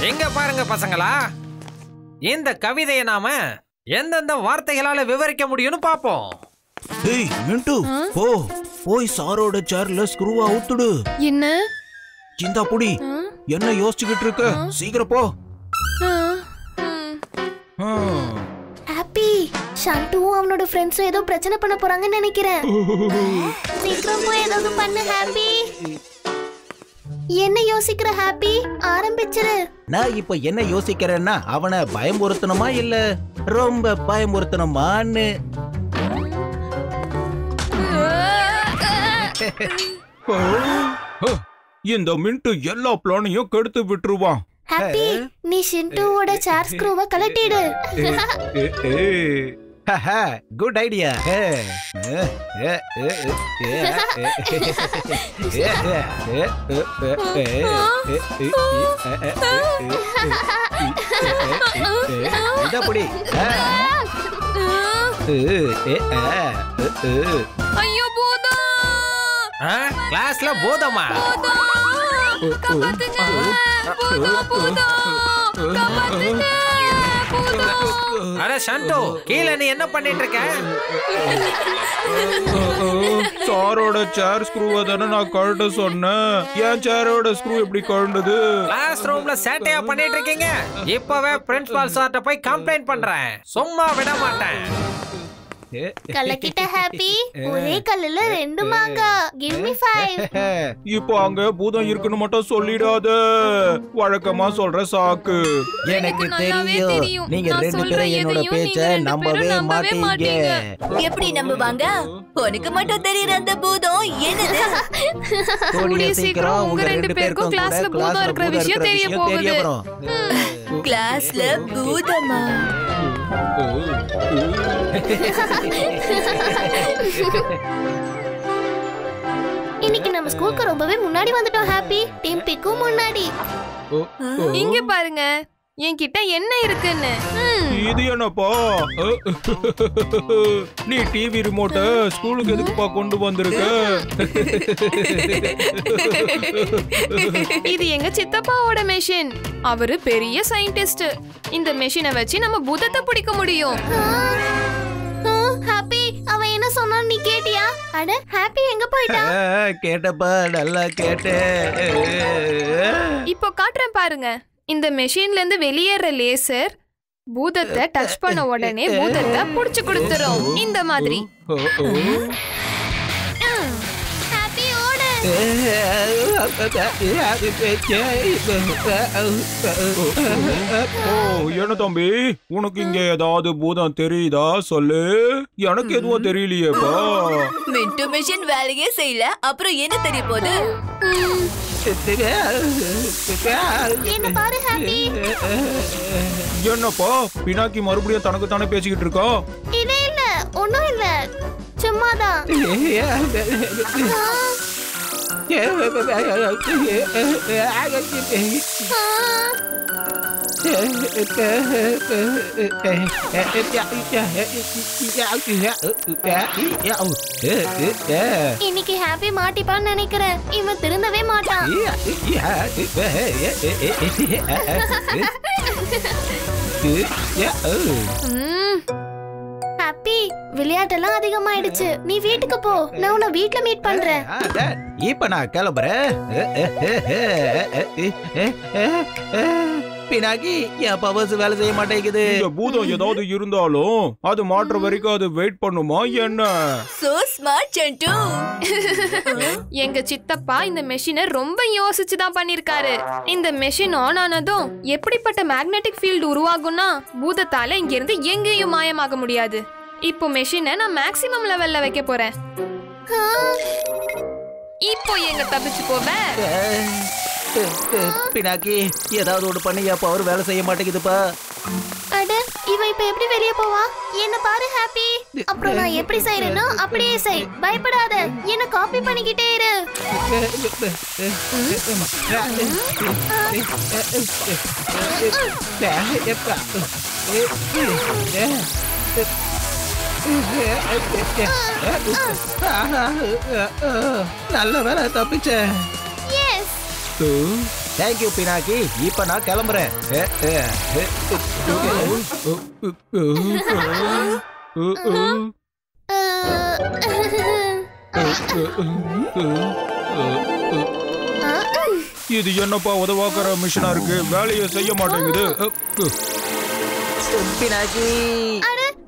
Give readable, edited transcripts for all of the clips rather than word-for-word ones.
எங்க பாருங்க பசங்களா, இந்த கவிதையை நாம எந்தெந்த வார்த்தைகளால விவரிக்க முடியும்னு பாப்போம். டேய் மிண்டு, போய் சாரோட சேர்ல ஸ்க்ரூவா ஊத்துடு. என்ன சிந்தா புடி, என்ன யோசிச்சுக்கிட்டு இருக்க? சீக்கிரம் போ. ஹாப்பி, ஷாண்டுவும் அவனோட ஃப்ரெண்ட்ஸும் ஏதோ பிரச்சனை பண்ண போறாங்கன்னு நினைக்கிறேன். சீக்கிரம் போய் ஏதாவது பண்ணு ஹாப்பி. என்ன யோசிக்கிற ஹாப்பி? ஆரம்பிச்சிரு. நான் இப்ப என்ன யோசிக்கிறேன்னா, அவனை பயமுறுத்தணுமா இல்ல ரொம்ப பயமுறுத்தணுமான்னு. இந்த மின்ட்டு எல்லா பிளானையும் கெடுத்து விட்டுருவான். ஹாப்பி, நீ ஷின்டூவோட சேர் ஸ்க்ரூவை கழட்டிடு. Good idea. ஐயோ பூதம்! கிளாஸ்ல பூதமா? காப்பாத்துங்க! பூதம், பூதம்! காப்பாத்துங்க! அட ஷாண்டு, கீழே நீ என்ன பண்ணிட்டு இருக்க? சாரோட சேர் ஸ்க்ரூவை தானே நான் கழட்ட சொன்னேன். என் சேரோட ஸ்க்ரூ எப்படி கழண்டது? கிளாஸ் ரூம்ல சேட்டையா பண்ணிட்டு இருக்கீங்க. இப்பவே பிரின்சிபால் சார்ட்ட போய் கம்ப்ளைண்ட் பண்றேன். சும்மா விட மாட்டேன். கலக்கிட்ட ஹாப்பி. ஒரே கல்லுல 2 மாங்காய். Give me 5. இப்போ அங்க பூதம் இருக்குன்னு மட்டும் சொல்லிடாத. வழக்கமா சொல்ற சாக்கு. எனக்கு தெரியும், நீங்க 2 பேரும் என்னோட பேச்ச நம்பவே மாட்டீங்க. எப்படி நம்புவாங்க? உனக்கு மட்டும் தெரியற அந்த பூதம் என்னது? கூடிய சீக்கிரம் உங்க 2 பேருக்கும் கிளாஸ்ல பூதம் இருக்கிற விஷயம் தெரிய போகுது. கிளாஸ்ல பூதமா? இன்னைக்கு நம்ம ஸ்கூலுக்கு ரொம்பவே முன்னாடி வந்துட்டோம் ஹாப்பி. டீம் பிக்கும் முன்னாடி. இங்க பாருங்க, என்கிட்ட என்ன இருக்குன்னு. இது என்னப்பா? நீ டிவி ரிமோட்ட ஸ்கூலுக்கு எதுக்குப்பா கொண்டு வந்திருக்க? இது எங்க சித்தப்பாவோட மெஷின். அவரு பெரிய சயின்டிஸ்ட். இந்த மெஷினை வச்சு நம்ம பூதத்தை பிடிக்க முடியும். ஹாப்பி, அவன் என்ன சொன்னான்னு நீ கேட்டியா? அட ஹாப்பி எங்க போயிட்டான்? கேட்டப்பா, நல்லா கேட்டேன். இப்போ காட்டுறேன் பாருங்க. இந்த மெஷின்ல இருந்து வெளியேற லேசர் பூதத்தை டச் பண்ண உடனே பூதத்தை புடிச்சு கொடுத்துரும். இந்த மாதிரி. ஹாப்பி ஓடு. என்ன தம்பி, உனக்கு இங்க ஏதாவது பூதம் தெரியுதா? சொல்லு. எனக்கு எதுவும் தெரியலையேப்பா. மின்ட்டு மிஷின் வேலையே செய்யல, அப்புறம் என்ன தெரிய போகுது? என்ன பாரு ஹாப்பி. என்னப்பா பினாக்கி மறுபடியும் தனக்கு தானே பேசிக்கிட்டு இருக்கா? இல்ல ஒண்ணும் இல்ல, சும்மாதான். இன்னைக்கு ஹாப்பி மாட்டிப்பான்னு நினைக்கிறேன். இவன் திருந்தவே மாட்டான். ஹாப்பி, விளையாட்டெல்லாம் அதிகமாயிடுச்சு. நீ வீட்டுக்கு போ, நான் உன்னை வீட்ல மீட் பண்றேன். இப்ப நான் கிளம்புறேன். பினாக்கி, என் பவர்ஸ் வேலை செய்ய மாட்டேங்குது. இந்த பூதம் ஏதாவது இருந்தாலும் அது மாற்ற வரைக்கும் அது வெயிட் பண்ணுமா என்ன? சோ ஸ்மார்ட் சண்டு. எங்க சித்தப்பா இந்த மெஷினை ரொம்ப யோசிச்சு தான் பண்ணிருக்காரு. இந்த மெஷின் ஆன் ஆனதும் எப்படிப்பட்ட மேக்னெட்டிக் ஃபீல்டு உருவாகும்னா பூதத்தால இங்க இருந்து எங்கேயும் மாயமாக முடியாது. இப்போ மெஷினை நான் மேக்ஸிமம் லெவல்ல வைக்க போறேன். இப்போ எங்க தப்பிச்சு போவேன்? பினாக்கி, ஏதாவது ஒண்ணு பண்ணி என் பவர் வேலை செய்ய மாட்டேங்குதுப்பா. அட, இவன் இப்ப எப்படி வெளிய போவான்? என்ன பாரு ஹாப்பி. அப்புறம் நான் எப்படி செய்யறேனோ அப்படியே செய். பயப்படாத, என்ன காப்பி பண்ணிக்கிட்டே இரு. நல்ல வேலை, தப்பிச்சேன். எஸ். தேங்க்யூ பினாக்கி. இப்ப நான் கிளம்புறேன். இது என்னப்பா உதவாக்கிற மிஷினா இருக்கு, வேலையை செய்ய மாட்டேங்குது. பினாக்கி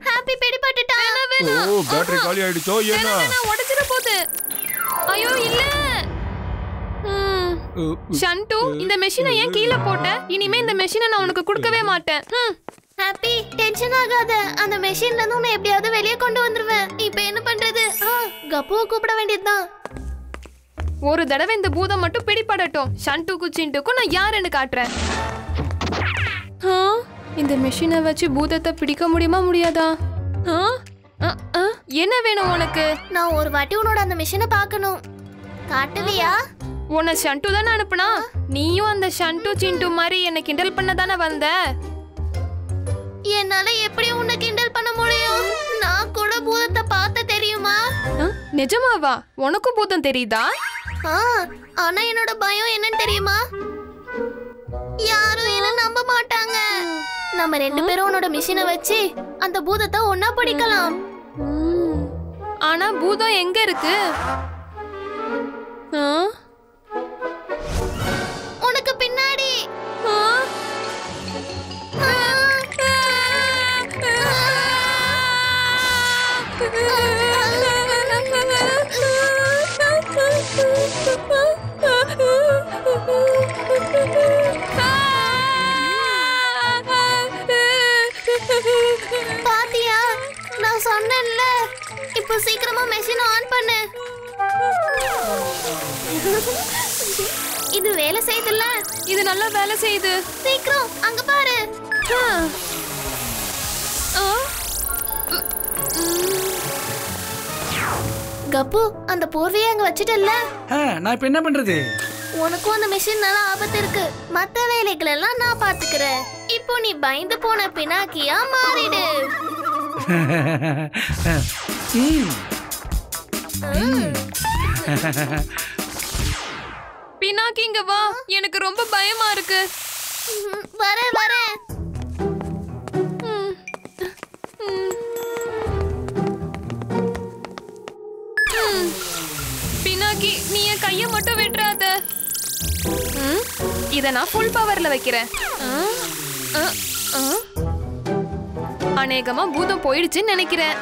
ஹாப்பி பிடிபட்டுட்டான். ஓ, பேட்டரி காலி ஆயிடுச்சோ என்ன? உடைச்சிட போகுது. ஐயோ இல்ல. ஷண்டு, இந்த மெஷினை ஏன் கீழே போட்ட? இனிமே இந்த மெஷினை நான் உனக்கு கொடுக்கவே மாட்டேன். ஹாப்பி டென்ஷன் ஆகாத. அந்த மெஷின்ல இருந்து உன்னை எப்படியாவது வெளியே கொண்டு வந்துருவேன். இப்போ என்ன பண்றது? கப்புவை கூப்பிட வேண்டியதுதான். ஒரு தடவை இந்த பூதம் மட்டும் பிடிபடட்டும். ஷண்டுக்கும் சிண்டுக்கும் நான் யாருன்னு காட்டுறேன். இந்த மெஷினை வச்சு பூதத்தை பிடிக்க முடியுமா முடியாதா? என்ன வேணும் உனக்கு? நான் ஒரு வாட்டி உன்னோட அந்த மெஷினை பார்க்கணும். காட்டுவியா? உன்னை ஷண்டு தானே அனுப்புனா? நீயும் அந்த ஷண்டு சிண்டு மாதிரி என்ன கிண்டல் பண்ண தானே வந்த? என்னால எப்படி உன்னை கிண்டல் பண்ண முடியும்? நான் கூட பூதத்தை பார்த்த தெரியுமா? நிஜமாவா? உனக்கும் பூதம் தெரியுதா? ஆனா என்னோட பயம் என்னன்னு தெரியுமா? யாரும் என்ன நம்ப மாட்டாங்க. நம்ம ரெண்டு பேரும் உன்னோட மிஷினை வச்சு அந்த பூதத்தை ஒன்னா பிடிக்கலாம். ஆனா பூதம் எங்க இருக்கு? உனக்கு பின்னாடி. பாத்தியா, நான் சொன்னேன்ல. இப்போ சீக்கிரமா மெஷின் ஆன் பண்ணு. இது வேலை செய்யுதுல்ல? இது நல்லா வேலை செய்யுது. சீக்கிரம் அங்க பாரு. கப்பு, அந்த போர்வையை அங்க வச்சிட்டல்ல? நான் இப்ப என்ன பண்றது? உனக்கும் அந்த மிஷின் நல்லா ஆபத்து இருக்கு. மத்த வேலைகள் எல்லாம் நான் பாத்துக்கிறேன். இப்போ நீ பயந்து போன பினாக்கியா மாறிடு. பினாக்கி இங்க வா, எனக்கு ரொம்ப பயமா இருக்கு. வரேன் வரேன். பினாக்கி, நீ என் கைய மட்டும் விட்டுறாத. இத நான் ஃபுல் பவர்ல வைக்கிறேன். அநேகமா பூதம் போயிடுச்சுன்னு நினைக்கிறேன்.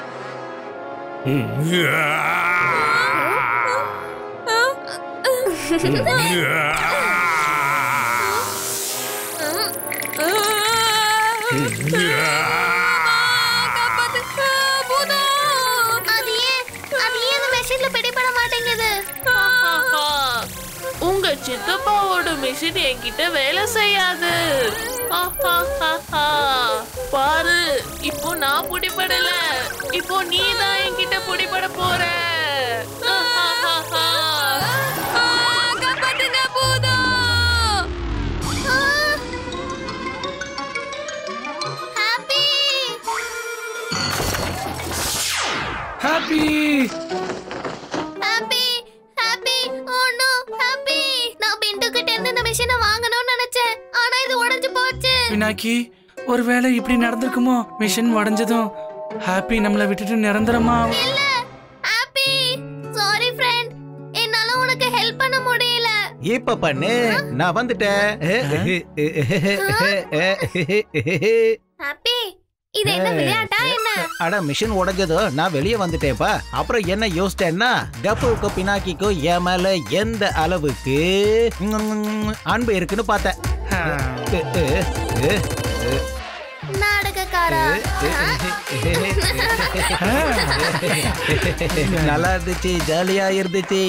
உங்க சித்தப்பாவோட மிஷின் என்கிட்ட வேலை செய்யாது. பாரு, இப்போ நான் பிடிபடல. இப்போ நீ தான் என்கிட்ட பிடிபட போற. Happy happy happy. Oh no happy. நான் பிண்டு கிட்ட இருந்து இந்த மெஷினை வாங்கணும்னு நினைச்சேன். ஆனா இது உடைஞ்சு போச்சு. பினாக்கி, ஒருவேளை இப்படி நடந்திருக்குமோ? மிஷின் உடைஞ்சதும் ஹாப்பி நம்மளை விட்டுட்டு நிரந்தரமா? இல்ல ஹாப்பி, சாரி ஃப்ரெண்ட். என்னால உனக்கு ஹெல்ப் பண்ண முடியல. இப்ப பண்ணு, நான் வந்துட்டேன். ஹாப்பி, இது என்ன விளையாட்டா என்ன? அட, மிஷின் உடைஞ்சதோ நான் வெளியே வந்துட்டேன்ப்பா. அப்புறம் என்ன யோசிச்சேன்னா, கப்புவுக்கும் பினாக்கிக்கும் என் மேல எந்த அளவுக்கு அன்பு இருக்குன்னு பார்த்தேன். நாடகக்காரா. நல்லா இருந்துச்சு, ஜாலியா இருந்துச்சு.